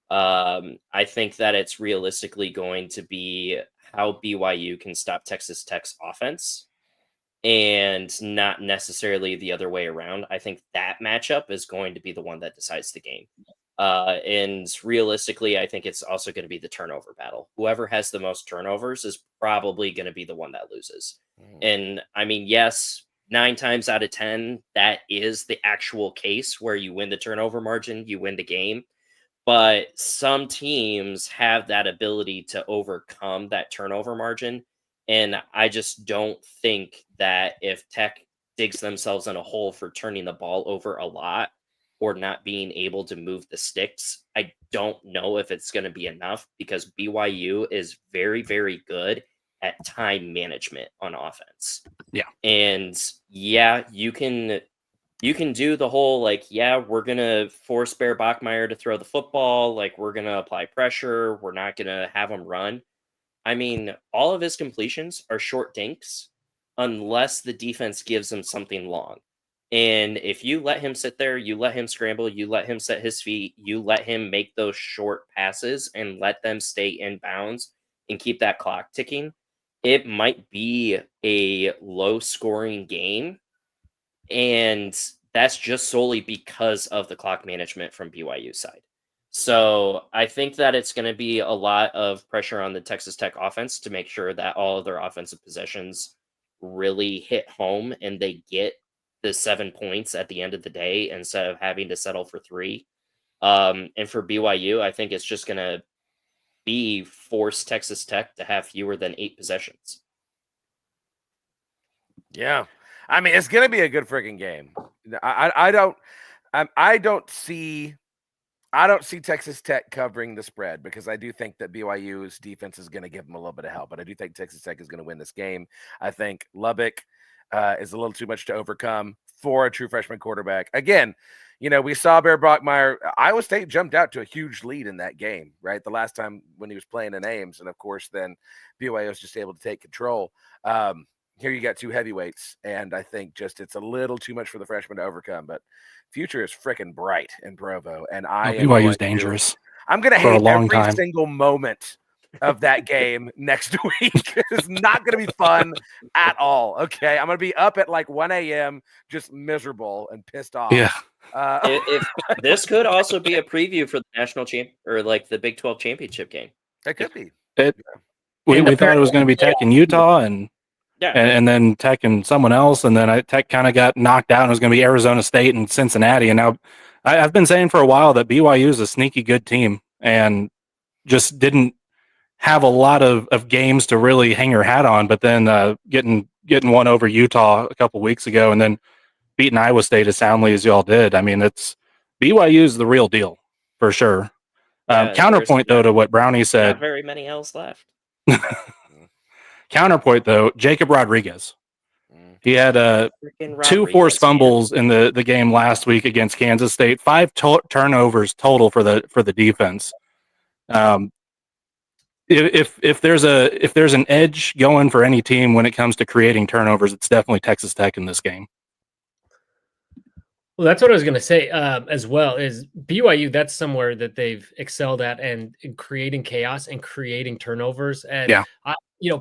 I think that it's realistically going to be how BYU can stop Texas Tech's offense and not necessarily the other way around. I think that matchup is going to be the one that decides the game. And realistically, I think it's also going to be the turnover battle. Whoever has the most turnovers is probably going to be the one that loses. And I mean, yes, 9 times out of 10, that is the actual case where you win the turnover margin, you win the game. But some teams have that ability to overcome that turnover margin. And I just don't think that if Tech digs themselves in a hole for turning the ball over a lot or not being able to move the sticks, I don't know if it's going to be enough because BYU is very, very good at time management on offense. Yeah. And yeah, you can do the whole like, yeah, we're going to force Bear Bachmeier to throw the football. Like, we're going to apply pressure. We're not going to have him run. I mean, all of his completions are short dinks unless the defense gives him something long. And if you let him sit there, you let him scramble, you let him set his feet, you let him make those short passes and let them stay in bounds and keep that clock ticking, it might be a low scoring game. And that's just solely because of the clock management from BYU's side. So I think that it's going to be a lot of pressure on the Texas Tech offense to make sure that all of their offensive possessions really hit home and they get the 7 points at the end of the day instead of having to settle for 3. And for BYU, I think it's just going to be force Texas Tech to have fewer than 8 possessions. Yeah. I mean, it's going to be a good freaking game. I don't see Texas Tech covering the spread because I do think that BYU's defense is going to give them a little bit of help, but I do think Texas Tech is going to win this game. I think Lubbock is a little too much to overcome for a true freshman quarterback. Again, you know, we saw Bear Bachmeier. Iowa State jumped out to a huge lead in that game, right? The last time when he was playing in Ames, and of course, then BYU was just able to take control. Here you got 2 heavyweights, and I think just it's a little too much for the freshman to overcome. But future is freaking bright in Provo, and BYU is dangerous. I'm going to for a hate long every time. single moment of that game next week. It's not going to be fun at all. Okay, I'm going to be up at like 1 a.m. just miserable and pissed off. Yeah. If this could also be a preview for the national champ or like the Big 12 championship game. It could be. We thought it was going to be Tech in Utah and then Tech and someone else, and then Tech kind of got knocked out and it was going to be Arizona State and Cincinnati. And now I've been saying for a while that BYU is a sneaky good team and just didn't have a lot of games to really hang your hat on, but then getting one over Utah a couple weeks ago and then beating Iowa State as soundly as y'all did. I mean, BYU is the real deal for sure. Counterpoint though to what Brownie said. Not very many L's left. Counterpoint though, Jacob Rodriguez. He had 2 forced fumbles in the game last week against Kansas State. 5 turnovers total for the defense. If there's an edge going for any team when it comes to creating turnovers, it's definitely Texas Tech in this game. Well, that's what I was going to say as well. Is BYU? That's somewhere that they've excelled at, and in creating chaos and creating turnovers. And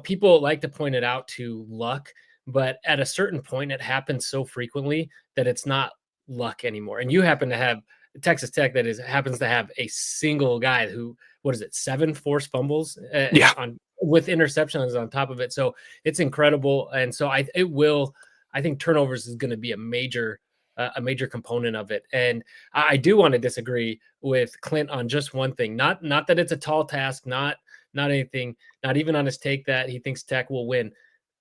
people like to point it out to luck, but at a certain point, it happens so frequently that it's not luck anymore. And you happen to have Texas Tech happens to have a single guy who, 7 forced fumbles with interceptions on top of it. So it's incredible. And so I think turnovers is going to be a major component of it. And I do want to disagree with Clint on just one thing. Not that it's a tall task, not anything, not even on his take that he thinks Tech will win,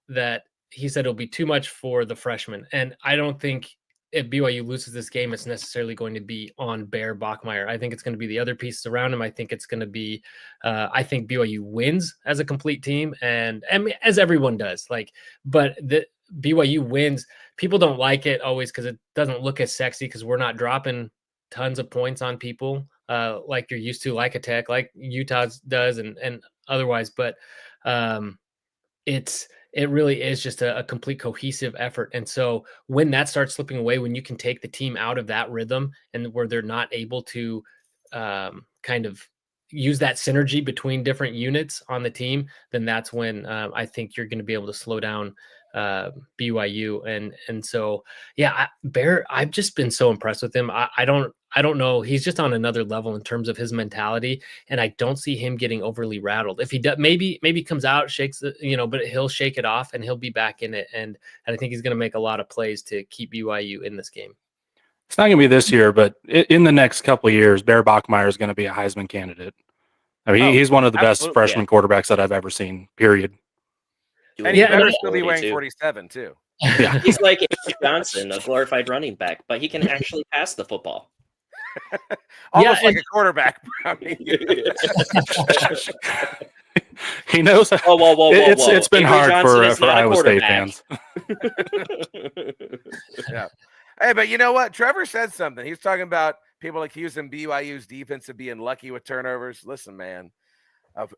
that he said it'll be too much for the freshman. And I don't think if BYU loses this game, it's necessarily going to be on Bear Bachmeier. I think it's going to be the other pieces around him. I think it's going to be, I think BYU wins as a complete team, and as everyone does. But the BYU wins. People don't like it always because it doesn't look as sexy because we're not dropping tons of points on people like you're used to, like a Tech, like Utah does, and otherwise. But it really is just a complete cohesive effort. And so when that starts slipping away, when you can take the team out of that rhythm and where they're not able to kind of use that synergy between different units on the team, then that's when I think you're going to be able to slow down BYU. And so, yeah, Bear, I've just been so impressed with him. I don't know. He's just on another level in terms of his mentality, and I don't see him getting overly rattled. If he does, maybe comes out, shakes it, but he'll shake it off and he'll be back in it. And I think he's going to make a lot of plays to keep BYU in this game. It's not going to be this year, but in the next couple of years, Bear Bachmeier is going to be a Heisman candidate. I mean, he's one of the best freshman quarterbacks that I've ever seen, period. And he better still be wearing 47, too. Yeah. He's like Andrew Johnson, a glorified running back, but he can actually pass the football. Almost like a quarterback. He knows. Whoa. It's been Andrew hard for not a Iowa State quarterback. fans. Yeah. Hey, but you know what? Trevor said something. He's talking about people accusing BYU's defense of being lucky with turnovers. Listen, man,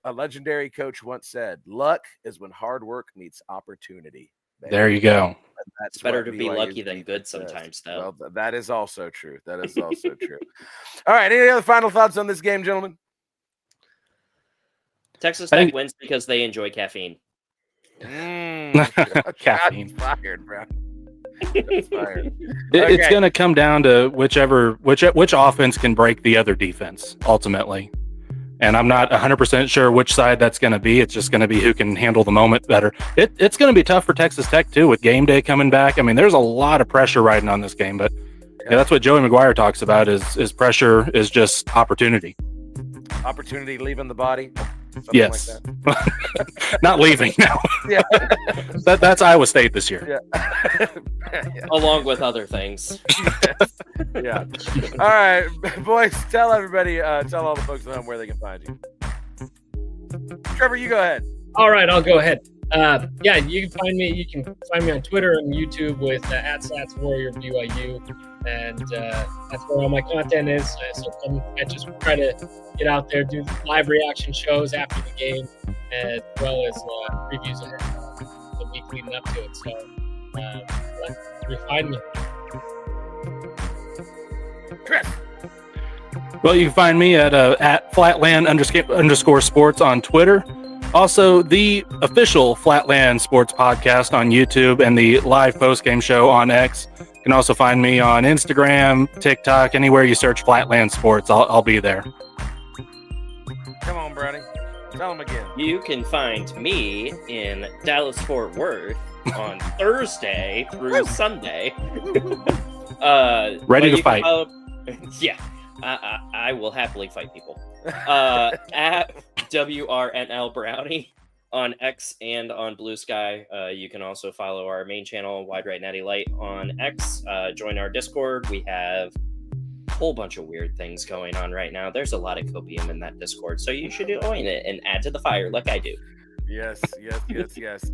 a legendary coach once said, luck is when hard work meets opportunity. Baby. There you go. It's better to be lucky than good sometimes, though. Well, that is also true. That is also true. All right. Any other final thoughts on this game, gentlemen? Texas Tech wins because they enjoy caffeine. Caffeine. Fired, bro. It's going to come down to which offense can break the other defense ultimately. And I'm not 100% sure which side that's going to be. It's just going to be who can handle the moment better. It's going to be tough for Texas Tech too, with game day coming back. I mean, there's a lot of pressure riding on this game, but that's what Joey McGuire talks about is pressure is just opportunity. Opportunity leaving the body. Yes. Like that. Not leaving. No. Yeah. That's Iowa State this year. Yeah. Along with other things. Yeah. All right, boys, tell everybody, tell all the folks at home where they can find you. Trevor, you go ahead. All right, I'll go ahead. Yeah, you can find me. You can find me on Twitter and YouTube with @StatsWarriorBYU, and that's where all my content is. So I just try to get out there, do live reaction shows after the game, as well as previews of the week leading up to it. So you find me. Chris. Well, you can find me at @Flatland_sports on Twitter. Also, the official Flatland Sports Podcast on YouTube and the live post-game show on X. You can also find me on Instagram, TikTok, anywhere you search Flatland Sports. I'll be there. Come on, Brody. Tell them again. You can find me in Dallas-Fort Worth on Thursday through Sunday. Ready to fight. Yeah. I will happily fight people. At WRNL Brownie on X and on Blue Sky. You can also follow our main channel, Wide Right Natty Light, on X. Join our Discord. We have a whole bunch of weird things going on right now. There's a lot of copium in that Discord, so you should join it and add to the fire like I do. Yes.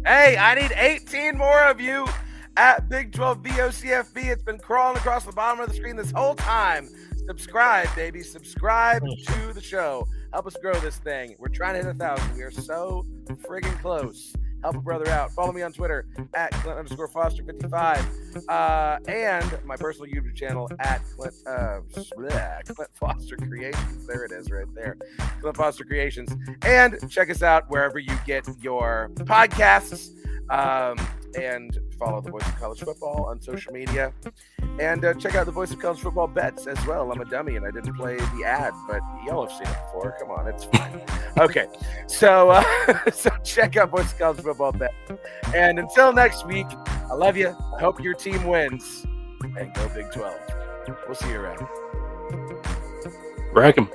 Hey, I need 18 more of you at Big 12 BOCFB. It's been crawling across the bottom of the screen this whole time. Subscribe, baby. Subscribe to the show. Help us grow this thing. We're trying to hit 1,000. We are so friggin' close. Help a brother out. Follow me on Twitter at Clint_Foster55. And my personal YouTube channel at Clint Foster Creations. There it is right there. Clint Foster Creations. And check us out wherever you get your podcasts. And follow the Voice of College Football on social media. And check out the Voice of College Football bets as well. I'm a dummy and I didn't play the ad, but y'all have seen it before. Come on, it's fine. Okay, so check out Voice of College Football bets. And until next week, I love you. I hope your team wins. And go Big 12. We'll see you around. Wreck 'em.